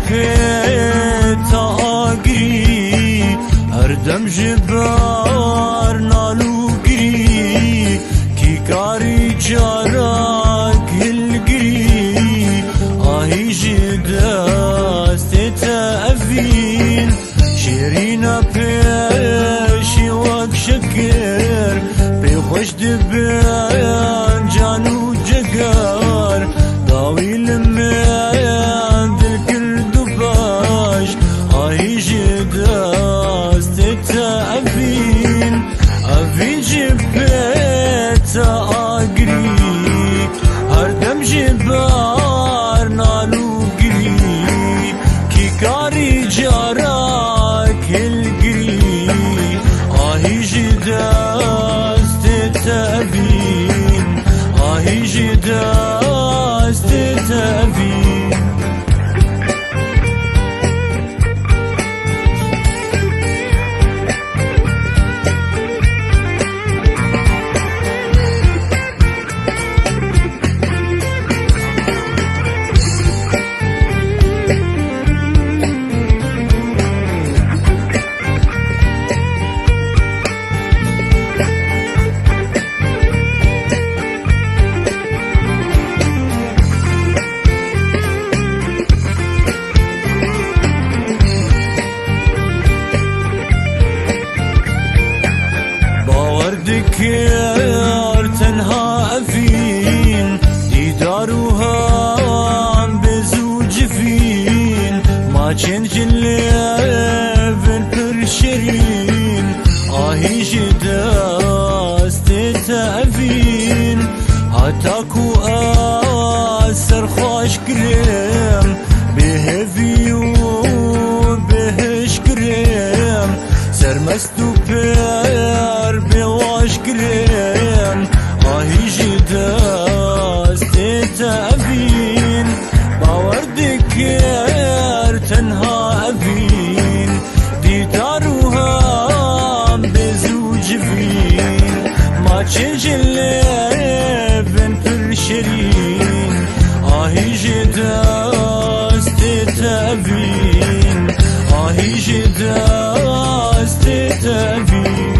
پیتا آگری هر دم جبار نالو گری کی کاری جارا گلگری آهی جدست تأفین شیرین پیشی وک شکر پی خوش دبین جانو جگر داویل من دل کرد و باش آهی جدست تأفین افین جبت آگری هر دم جبار نالو گری کی کاری جارا کلگری آهی جدست تأفین آهی جدست تأفین ذكر تنها أفين ديدارها بزوج فين ما تشنج الليفن برشرين آهي جداست تأفين هاتاكو أسر خوش كريم بهفيو بهش كريم سرمستو بير بواش كريم آهي جداست تأفين باور دكير تنها أفين ديداروها بزوج فين ما تشنج الليفن برشرين آهي جداست تأفين آهي جداست تأفين